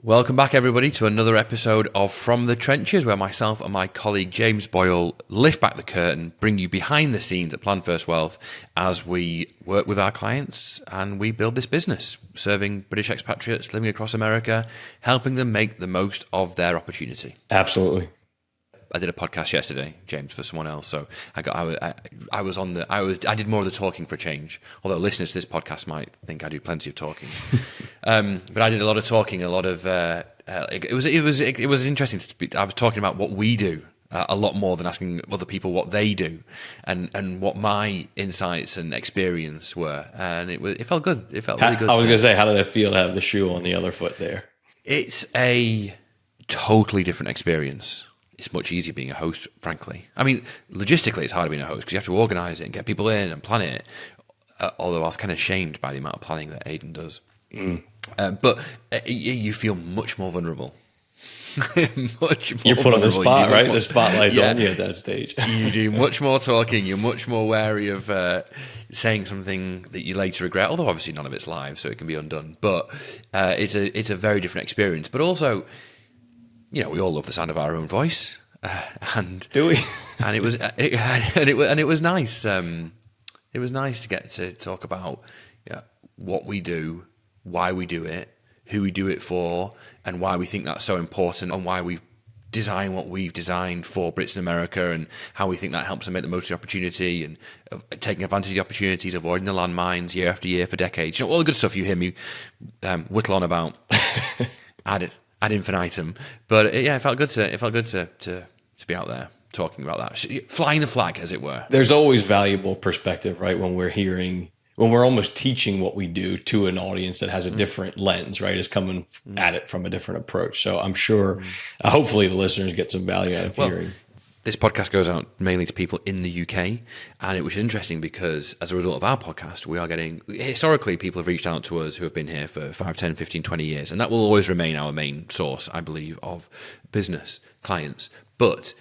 Welcome back, everybody, to another episode of From the Trenches, where myself and my colleague James Boyle lift back the curtain, bring you behind the scenes at Plan First Wealth as we work with our clients and we build this business, serving British expatriates living across America, helping them make the most of their opportunity. Absolutely. I did a podcast yesterday, James, for someone else. So I did more of the talking for a change. Although listeners to this podcast might think I do plenty of talking, but I did a lot of talking. A lot of it was interesting to speak. I was talking about what we do a lot more than asking other people what they do, and what my insights and experience were. And it felt good. It felt really good. I was going to say, how did it feel to have the shoe on the other foot there? It's a totally different experience. It's much easier being a host, frankly. I mean, logistically, it's harder being a host because you have to organise it and get people in and plan it. Although I was kind of shamed by the amount of planning that Aidan does. But you feel much more vulnerable. You're put on the spot, right? The spotlight's on you at that stage. You do much more talking. You're much more wary of saying something that you later regret. Although obviously none of it's live, so it can be undone. But it's a very different experience. But also, you know, we all love the sound of our own voice, and do we? And it was nice. It was nice to get to talk about what we do, why we do it, who we do it for, and why we think that's so important, and why we've designed what we've designed for Brits in America, and how we think that helps them make the most of the opportunity, and taking advantage of the opportunities, avoiding the landmines year after year for decades. You know, all the good stuff you hear me whittle on about. Ad infinitum, but it felt good to be out there talking about that, flying the flag, as it were. There's always valuable perspective, right? When we're almost teaching what we do to an audience that has a different lens, right? Is coming at it from a different approach. So I'm sure, hopefully, the listeners get some value out of hearing. This podcast goes out mainly to people in the UK, and it was interesting because as a result of our podcast, we are getting, historically, people have reached out to us who have been here for 5, 10, 15, 20 years, and that will always remain our main source, I believe, of business clients. But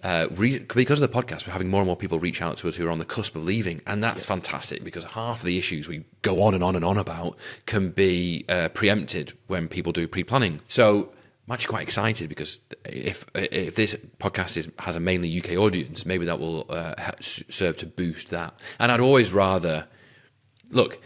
because of the podcast, we're having more and more people reach out to us who are on the cusp of leaving, and that's fantastic because half of the issues we go on and on and on about can be preempted when people do pre-planning. So I'm actually quite excited because if this podcast has a mainly UK audience, maybe that will serve to boost that. And I'd always rather, look,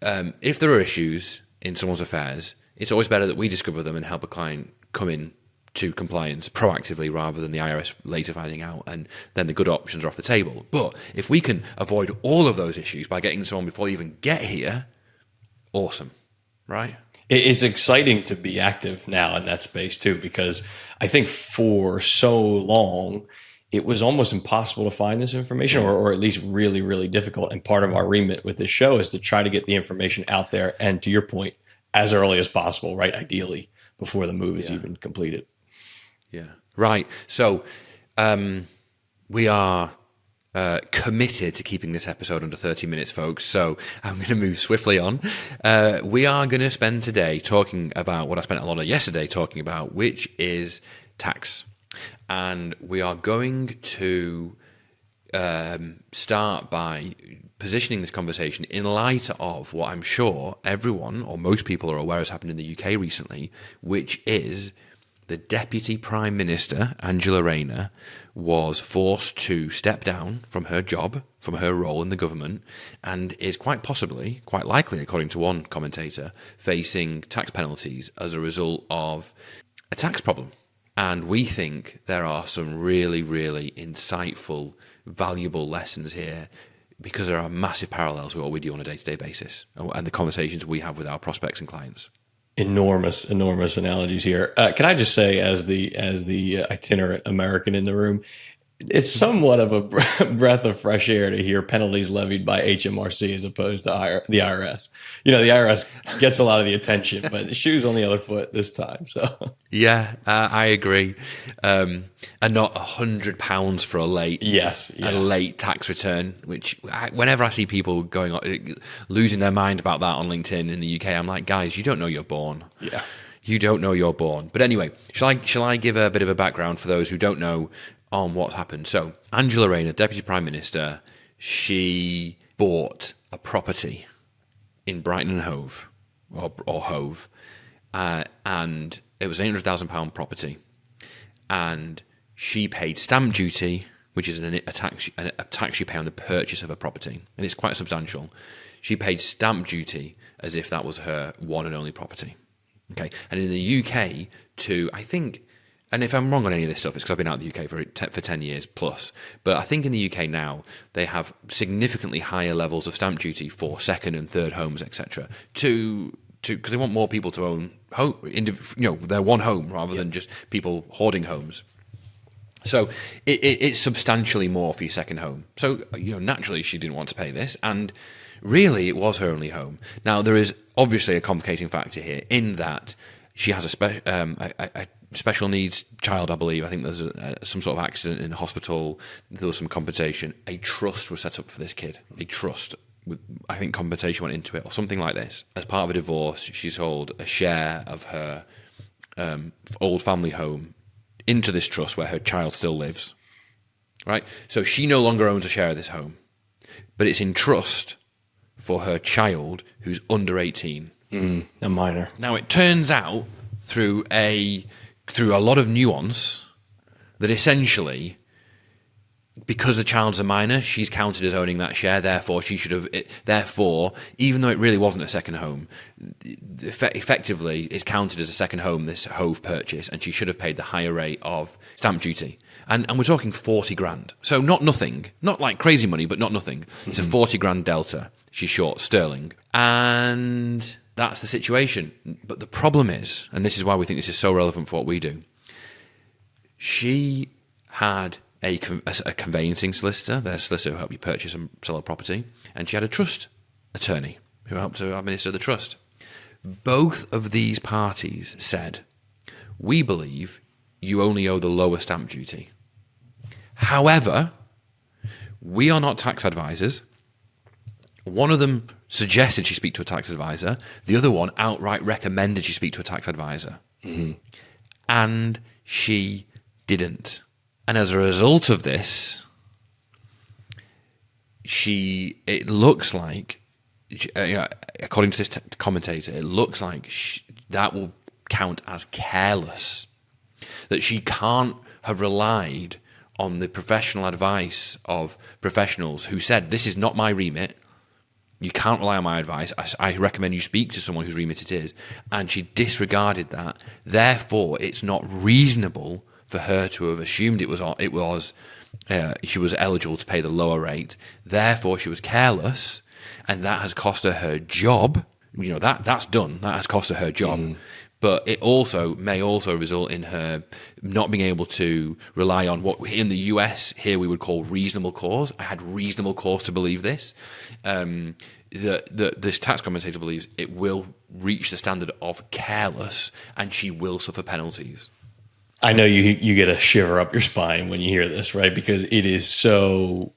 if there are issues in someone's affairs, it's always better that we discover them and help a client come in to compliance proactively rather than the IRS later finding out, and then the good options are off the table. But if we can avoid all of those issues by getting someone before they even get here, awesome, right? It's exciting to be active now in that space too, because I think for so long, it was almost impossible to find this information, or at least really, really difficult. And part of our remit with this show is to try to get the information out there. And to your point, as early as possible, right? Ideally, before the move is even completed. Yeah. Right. So we are committed to keeping this episode under 30 minutes, folks. So I'm going to move swiftly on. We are going to spend today talking about what I spent a lot of yesterday talking about, which is tax. And we are going to start by positioning this conversation in light of what I'm sure everyone or most people are aware has happened in the UK recently, which is the Deputy Prime Minister, Angela Rayner, was forced to step down from her job, from her role in the government, and is quite possibly, quite likely, according to one commentator, facing tax penalties as a result of a tax problem. And we think there are some really, really insightful, valuable lessons here because there are massive parallels with what we do on a day-to-day basis and the conversations we have with our prospects and clients. Enormous analogies here. Can I just say, as the itinerant American in the room, it's somewhat of a breath of fresh air to hear penalties levied by HMRC as opposed to the IRS. You know, the IRS gets a lot of the attention, but the shoe's on the other foot this time. So yeah, I agree. And not £100 for a late tax return. Which whenever I see people losing their mind about that on LinkedIn in the UK, I'm like, guys, you don't know you're born. Yeah. You don't know you're born. But anyway, shall I give a bit of a background for those who don't know on what's happened? So Angela Rayner, Deputy Prime Minister, she bought a property in Brighton and Hove, or Hove, and it was an £800,000 property, and she paid stamp duty, which is a tax you pay on the purchase of a property, and it's quite substantial. She paid stamp duty as if that was her one and only property. Okay, and in the UK, I think, and if I'm wrong on any of this stuff, it's because I've been out of the UK for 10 years plus, but I think in the UK now, they have significantly higher levels of stamp duty for second and third homes, etc., because they want more people to own their one home rather than just people hoarding homes. So it's substantially more for your second home. So naturally she didn't want to pay this, and really it was her only home. Now there is obviously a complicating factor here in that she has a special needs child, I believe. I think there's some sort of accident in a hospital. There was some compensation. A trust was set up for this kid. A trust with, I think, compensation went into it or something like this. As part of a divorce, she sold a share of her old family home into this trust where her child still lives, right? So she no longer owns a share of this home, but it's in trust for her child who's under 18. A minor. Now, it turns out through a lot of nuance that essentially, because the child's a minor, she's counted as owning that share. Therefore, even though it really wasn't a second home, effectively it's counted as a second home, this Hove purchase, and she should have paid the higher rate of stamp duty. And we're talking 40 grand. So not nothing, not like crazy money, but not nothing. It's a 40 grand delta. She's short sterling. And that's the situation. But the problem is, and this is why we think this is so relevant for what we do, she had a conveyancing solicitor, their solicitor who helped you purchase and sell a property, and she had a trust attorney who helped to administer the trust. Both of these parties said, we believe you only owe the lower stamp duty. However, we are not tax advisors. One of them suggested she speak to a tax advisor. The other one outright recommended she speak to a tax advisor. Mm-hmm. And she didn't. And as a result of this, it looks like, according to this commentator, it looks like that will count as careless. That she can't have relied on the professional advice of professionals who said, this is not my remit. You can't rely on my advice. I recommend you speak to someone whose remit it is. And she disregarded that. Therefore, it's not reasonable for her to have assumed she was eligible to pay the lower rate. Therefore, she was careless, and that has cost her job. That's done. That has cost her job. But it may also result in her not being able to rely on what in the US here we would call reasonable cause. I had reasonable cause to believe this. This tax commentator believes it will reach the standard of careless, and she will suffer penalties. I know you get a shiver up your spine when you hear this, right? Because it is so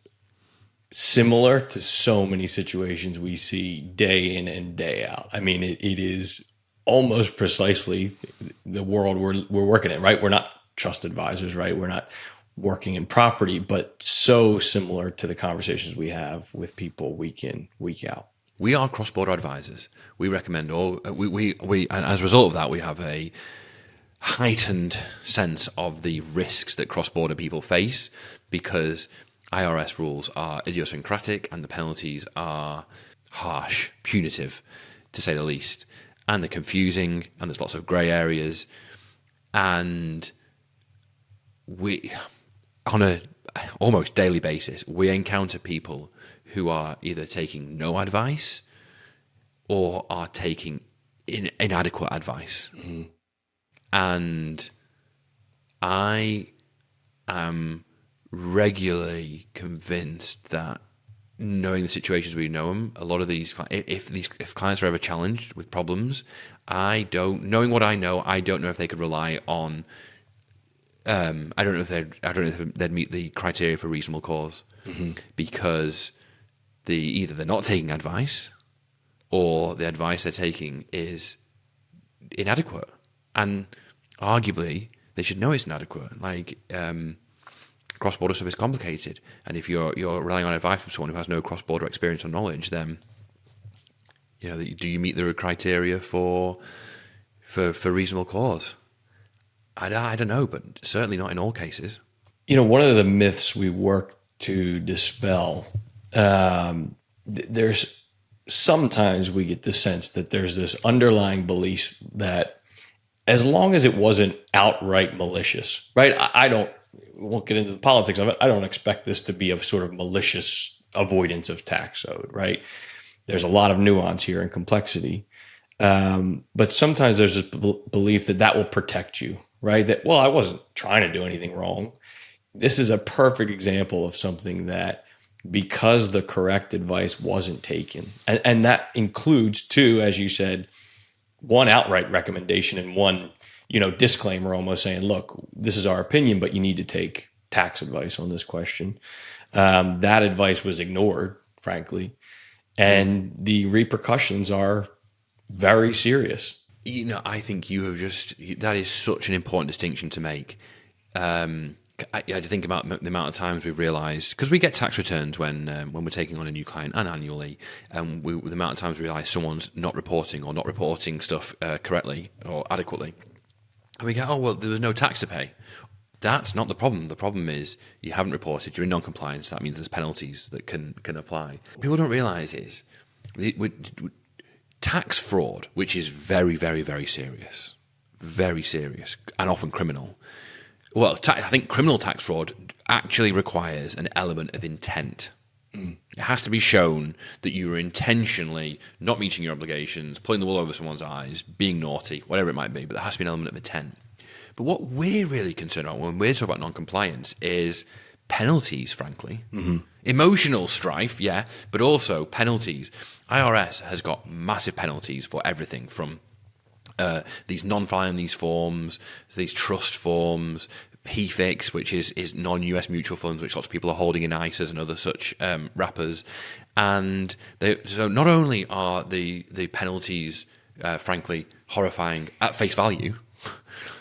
similar to so many situations we see day in and day out. I mean, it is almost precisely the world we're working in, right? We're not trust advisors, right? We're not working in property, but so similar to the conversations we have with people week in, week out. We are cross-border advisors. We recommend and as a result of that, we have a heightened sense of the risks that cross-border people face because IRS rules are idiosyncratic and the penalties are harsh, punitive, to say the least. And they're confusing, and there's lots of grey areas. And we, on a almost daily basis, we encounter people who are either taking no advice or are taking inadequate advice. Mm-hmm. And I am regularly convinced that, knowing the situations we know them, a lot of these, if clients are ever challenged with problems, knowing what I know, I don't know if they could rely on. I don't know if they'd meet the criteria for reasonable cause, because either they're not taking advice, or the advice they're taking is inadequate, and arguably they should know it's inadequate. Like. Cross-border stuff is complicated, and if you're relying on advice from someone who has no cross-border experience or knowledge, then do you meet the criteria for for reasonable cause. I don't know, but certainly not in all cases. One of the myths we work to dispel, there's sometimes we get the sense that there's this underlying belief that as long as it wasn't outright malicious, right? Won't get into the politics of it. I don't expect this to be a sort of malicious avoidance of tax owed, right? There's a lot of nuance here and complexity. But sometimes there's this belief that will protect you, right? That, well, I wasn't trying to do anything wrong. This is a perfect example of something that, because the correct advice wasn't taken, and that includes two, as you said, one outright recommendation and one, disclaimer, almost saying, look, this is our opinion, but you need to take tax advice on this question. That advice was ignored, frankly, and the repercussions are very serious. I think that is such an important distinction to make. I had to think about the amount of times we've realised, because we get tax returns when we're taking on a new client and annually, and the amount of times we realise someone's not reporting stuff correctly or adequately. And we go, oh, well, there was no tax to pay. That's not the problem. The problem is you haven't reported, you're in non-compliance, that means there's penalties that can apply. What people don't realise is tax fraud, which is very, very, very serious, and often criminal. Well, I think criminal tax fraud actually requires an element of intent. It has to be shown that you were intentionally not meeting your obligations, pulling the wool over someone's eyes, being naughty, whatever it might be, but there has to be an element of intent. But what we're really concerned about when we're talking about non-compliance is penalties, frankly. Mm-hmm. Emotional strife, yeah, but also penalties. IRS has got massive penalties for everything from these non-filing these forms, these trust forms, PFIX, which is non-US mutual funds, which lots of people are holding in ISAs and other such wrappers. And so not only are the penalties, frankly, horrifying at face value,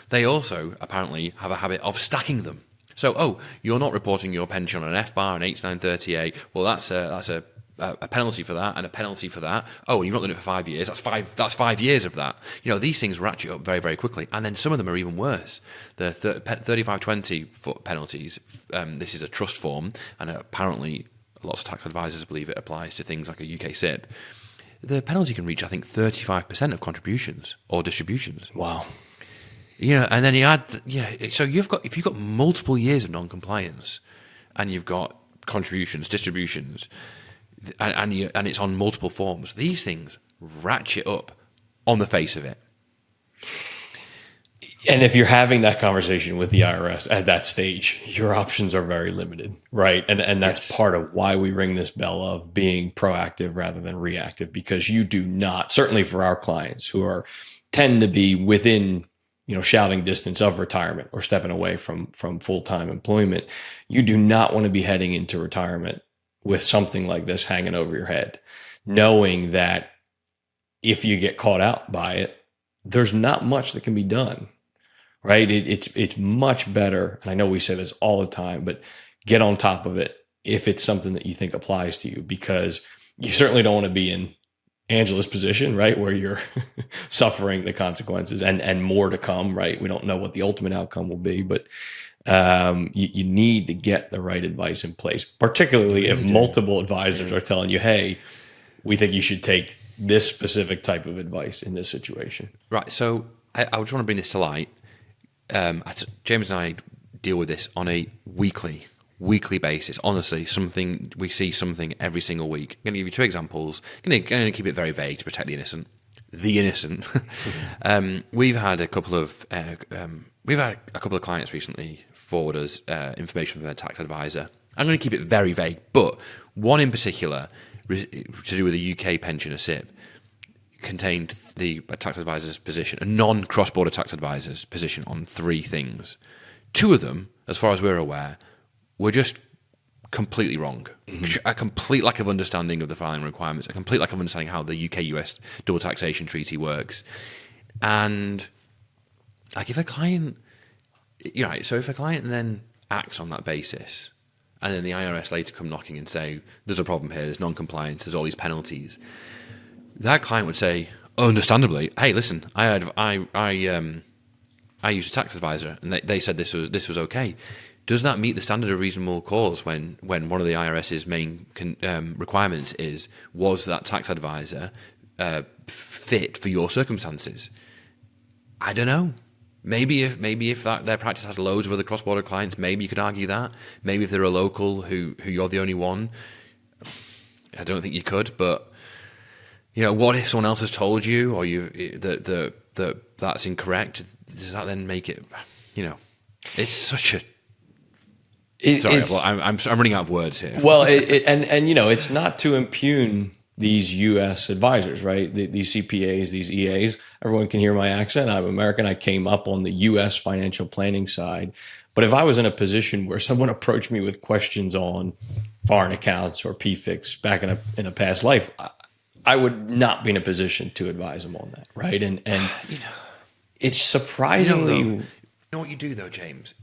they also apparently have a habit of stacking them. So, you're not reporting your pension on an FBAR, an H938. Well, that's a penalty for that and a penalty for that. Oh, and you've not done it for 5 years. That's 5 years of that. These things ratchet up very, very quickly. And then some of them are even worse. The 3520 penalties, this is a trust form, and apparently lots of tax advisors believe it applies to things like a UK SIP. The penalty can reach, I think, 35% of contributions or distributions. Wow. And then you add, so if you've got multiple years of non-compliance and you've got contributions, distributions, and it's on multiple forms, these things ratchet up on the face of it. And if you're having that conversation with the IRS at that stage, your options are very limited, right? And that's part of why we ring this bell of being proactive rather than reactive, because you do not, certainly for our clients who tend to be within shouting distance of retirement or stepping away from full-time employment, you do not want to be heading into retirement with something like this hanging over your head, knowing that if you get caught out by it, there's not much that can be done, right? It's much better, and I know we say this all the time, but get on top of it if it's something that you think applies to you, because you certainly don't want to be in Angela's position, right, where you're suffering the consequences and more to come, right? We don't know what the ultimate outcome will be, but you need to get the right advice in place, particularly if multiple advisors are telling you, hey, we think you should take this specific type of advice in this situation. Right. So I just want to bring this to light. James and I deal with this on a weekly basis. Honestly, we see something every single week. I'm going to give you two examples. I'm going to keep it very vague to protect the innocent. We've had a couple of clients recently forward us information from their tax advisor. I'm going to keep it very vague, but one in particular to do with a UK pension, a SIP, contained the tax advisor's position, a non-cross-border tax advisor's position on three things. Two of them, as far as we're aware, were just completely wrong. Mm-hmm. A complete lack of understanding of the filing requirements, a complete lack of understanding how the UK-US double taxation treaty works. And if a client, so if a client then acts on that basis, and then the IRS later come knocking and say, there's a problem here, there's non-compliance, there's all these penalties, that client would say, understandably, hey, listen, I used a tax advisor, and they said this was okay. Does that meet the standard of reasonable cause when one of the IRS's main requirements was that tax advisor fit for your circumstances? I don't know. Maybe if their practice has loads of other cross-border clients, maybe you could argue that. Maybe if they're a local who you're the only one, I don't think you could. But what if someone else has told you, or that's incorrect? Does that then make it? It's such a. I'm running out of words here. Well, it's not to impugn these U.S. advisors, right? These CPAs, these EAs. Everyone can hear my accent. I'm American. I came up on the U.S. financial planning side. But if I was in a position where someone approached me with questions on foreign accounts or PFIX back in a past life, I would not be in a position to advise them on that, right? And it's surprisingly. You know what you do though, James?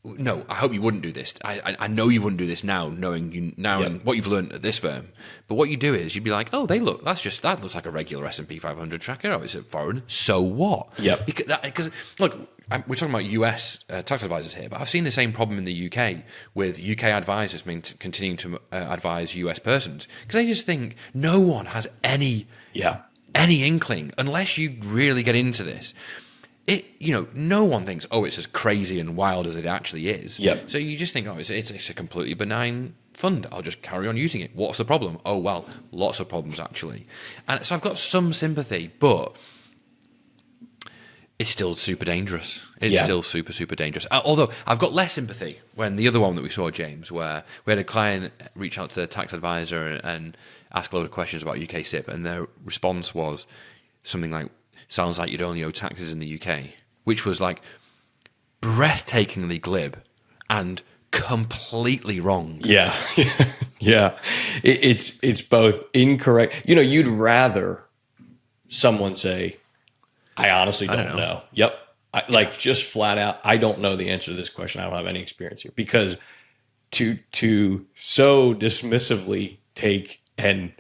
No, I hope you wouldn't do this. I know you wouldn't do this now, knowing you now and what you've learned at this firm. But what you do is you'd be like, oh, that looks like a regular S&P 500 tracker. Oh, it's a foreign. So what? Yep. Because look, we're talking about US tax advisors here, but I've seen the same problem in the UK with UK advisors continuing to advise US persons because they just think no one has any inkling unless you really get into this. No one thinks, oh, it's as crazy and wild as it actually is. Yep. So you just think, oh, it's a completely benign fund. I'll just carry on using it. What's the problem? Oh, well, lots of problems, actually. And so I've got some sympathy, but it's still super dangerous. It's still super, super dangerous. Although I've got less sympathy when the other one that we saw, James, where we had a client reach out to their tax advisor and ask a load of questions about UK SIP, and their response was something like, sounds like you'd only owe taxes in the UK, which was like breathtakingly glib and completely wrong. Yeah. Yeah. It's both incorrect. You'd rather someone say, I honestly don't know. Yep. Just flat out, I don't know the answer to this question. I don't have any experience here. Because to so dismissively take an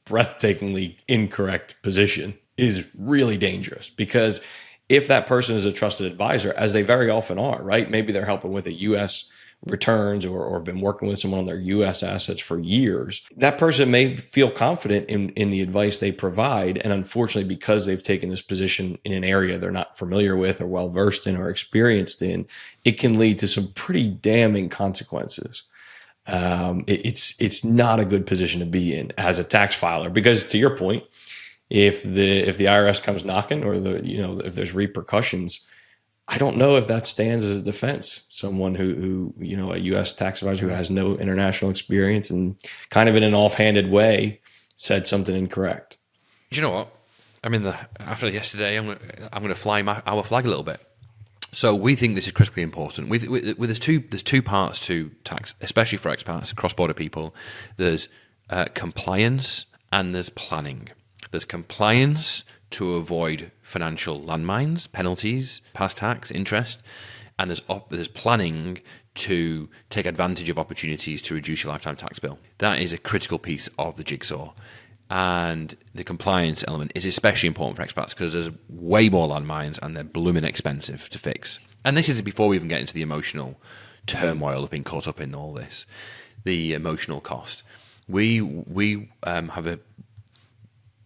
breathtakingly incorrect position is really dangerous, because if that person is a trusted advisor, as they very often are, right? Maybe they're helping with a U.S. returns or have been working with someone on their U.S. assets for years. That person may feel confident in the advice they provide. And unfortunately, because they've taken this position in an area they're not familiar with or well-versed in or experienced in, it can lead to some pretty damning consequences. It's not a good position to be in as a tax filer, because to your point, if the IRS comes knocking, or if there's repercussions, I don't know if that stands as a defense. Someone who a U.S. tax advisor who has no international experience and kind of in an offhanded said something incorrect. Do you know what? After yesterday, I'm going to fly our flag a little bit. So we think this is critically important. There's two parts to tax, especially for expats, cross-border people. There's compliance and there's planning. There's compliance to avoid financial landmines, penalties, past tax, interest, and there's planning to take advantage of opportunities to reduce your lifetime tax bill. That is a critical piece of the jigsaw. And the compliance element is especially important for expats because there's way more landmines and they're blooming expensive to fix. And this is before we even get into the emotional turmoil of being caught up in all this, the emotional cost.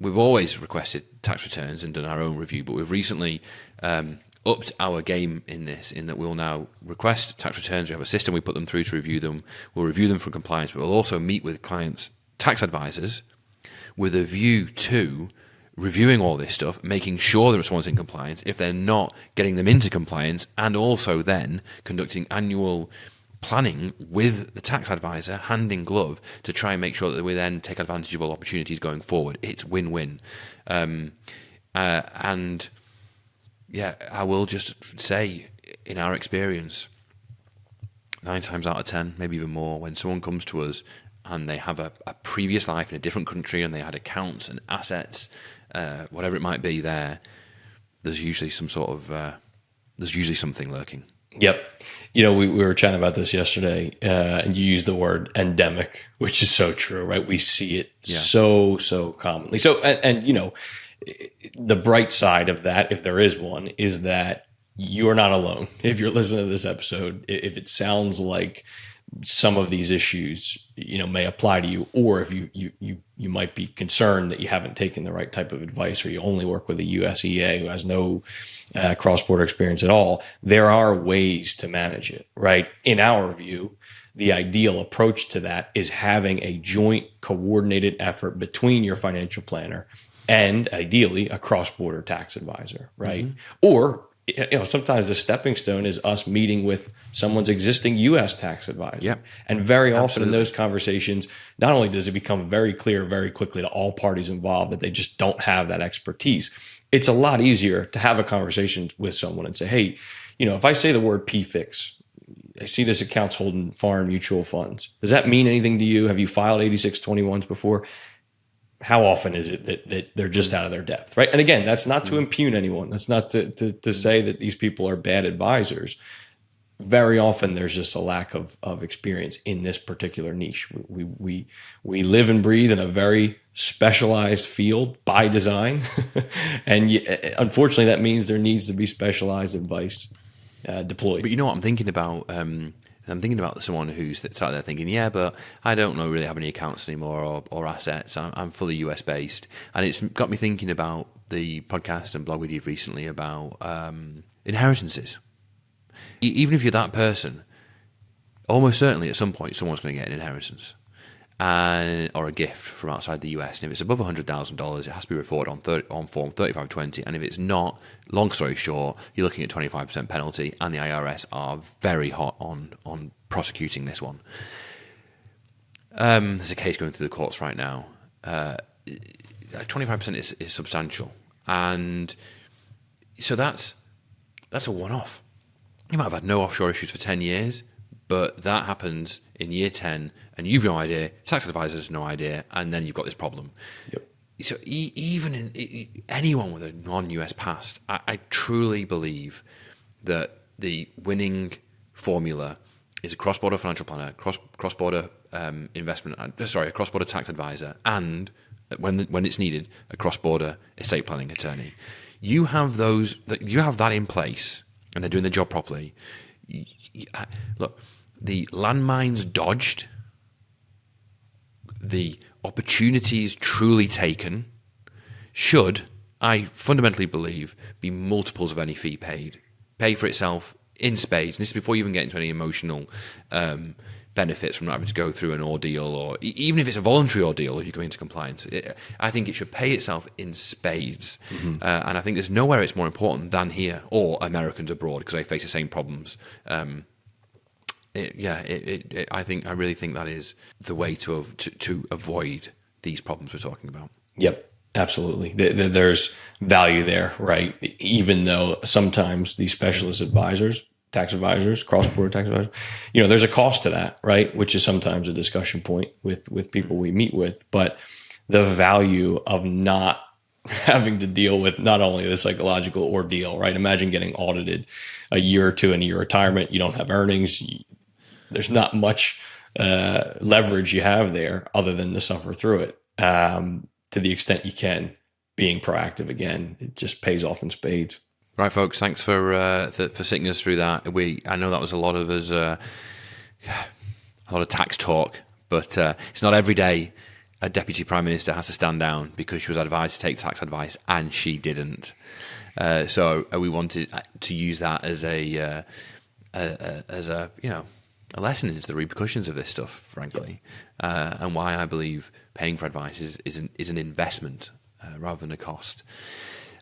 We've always requested tax returns and done our own review, but we've recently upped our game in this, in that we'll now request tax returns. We have a system, we put them through to review them. We'll review them for compliance, but we'll also meet with clients' tax advisors with a view to reviewing all this stuff, making sure that someone's in compliance if they're not, getting them into compliance, and also then conducting annual planning with the tax advisor hand in glove to try and make sure that we then take advantage of all opportunities going forward. It's win-win. And I will just say, in our experience, 9 times out of 10, maybe even more, when someone comes to us and they have a previous life in a different country and they had accounts and assets, whatever it might be there's usually something lurking. Yep. We were chatting about this yesterday, and you used the word endemic, which is so true, right? We see it so commonly. So, and the bright side of that, if there is one, is that you are not alone. If you're listening to this episode, if it sounds like some of these issues, may apply to you, or if you might be concerned that you haven't taken the right type of advice, or you only work with a USEA who has no cross-border experience at all, there are ways to manage it, right? In our view, the ideal approach to that is having a joint coordinated effort between your financial planner and ideally a cross-border tax advisor, right? Or sometimes the stepping stone is us meeting with someone's existing U.S. tax advisor. Yep. And very often in those conversations, not only does it become very clear very quickly to all parties involved that they just don't have that expertise, it's a lot easier to have a conversation with someone and say, hey, if I say the word PFIX, I see this account's holding foreign mutual funds. Does that mean anything to you? Have you filed 8621s before? How often is it that they're just out of their depth, right? And again, that's not to impugn anyone. That's not to say that these people are bad advisors. Very often there's just a lack of experience in this particular niche. We live and breathe in a very specialized field by design. And unfortunately, that means there needs to be specialized advice deployed. But what I'm thinking about? I'm thinking about someone who's sat there thinking, yeah, but I don't really have any accounts anymore or assets. I'm fully US based. And it's got me thinking about the podcast and blog we did recently about inheritances. Even if you're that person, almost certainly at some point someone's going to get an inheritance or a gift from outside the US. And if it's above $100,000, it has to be reported on Form 3520. And if it's not, long story short, you're looking at 25% penalty, and the IRS are very hot on prosecuting this one. There's a case going through the courts right now. 25% is substantial. And so that's a one-off. You might have had no offshore issues for 10 years, but that happens in year 10, and you've no idea, tax advisors have no idea, and then you've got this problem. Yep. So even anyone with a non-US past, I truly believe that the winning formula is a cross-border financial planner, cross-border a cross-border tax advisor, and when it's needed, a cross-border estate planning attorney. You have that in place, and they're doing the job properly. Look, the landmines dodged, the opportunities truly taken should, I fundamentally believe, be multiples of any fee paid. Pay for itself in spades. And this is before you even get into any emotional benefits from not having to go through an ordeal, or even if it's a voluntary ordeal if you go into compliance. I think it should pay itself in spades. And I think there's nowhere it's more important than here, or Americans abroad, because they face the same problems. I really think that is the way to avoid these problems we're talking about. Yep, absolutely. There's value there, right? Even though sometimes these specialist advisors, tax advisors, cross-border tax advisors, there's a cost to that, right? Which is sometimes a discussion point with people we meet with. But the value of not having to deal with not only the psychological ordeal, right? Imagine getting audited a year or two into your retirement. You don't have earnings. There's not much leverage you have there other than to suffer through it. To the extent you can, being proactive again, it just pays off in spades. Right, folks. Thanks for sitting us through that. I know that was a lot of tax talk, but it's not every day a deputy prime minister has to stand down because she was advised to take tax advice and she didn't. So we wanted to use that as a lesson into the repercussions of this stuff, frankly, and why I believe paying for advice is an investment rather than a cost.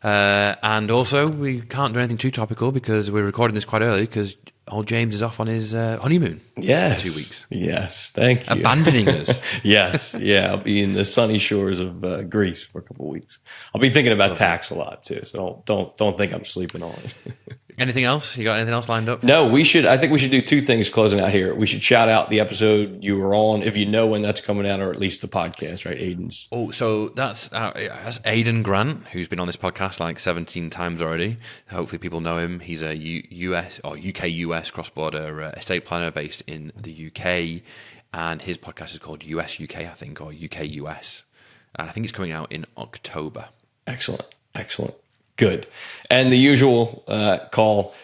And also, we can't do anything too topical because we're recording this quite early because old James is off on his honeymoon. Yes. For 2 weeks. Yes. Thank you. Abandoning us. Yes. Yeah. I'll be in the sunny shores of Greece for a couple of weeks. I'll be thinking about tax a lot too. So don't think I'm sleeping on it. Anything else? You got anything else lined up? No, I think we should do two things closing out here. We should shout out the episode you were on, if you know when that's coming out, or at least the podcast, right? Aiden's. Oh, so that's Aiden Grant, who's been on this podcast like 17 times already. Hopefully people know him. He's a US or UK-US cross-border estate planner based in the UK. And his podcast is called US-UK, I think, or UK-US. And I think it's coming out in October. Excellent. Excellent. Good. And the usual call,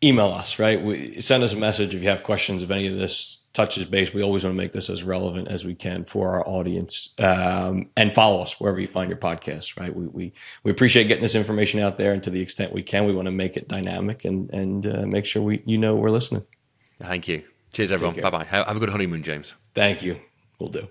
email us, right? Send us a message if you have questions. If any of this touches base, we always want to make this as relevant as we can for our audience. And follow us wherever you find your podcasts, right? We appreciate getting this information out there. And to the extent we can, we want to make it dynamic and make sure we're listening. Thank you. Cheers, everyone. Bye-bye. Have a good honeymoon, James. Thank you. Will do.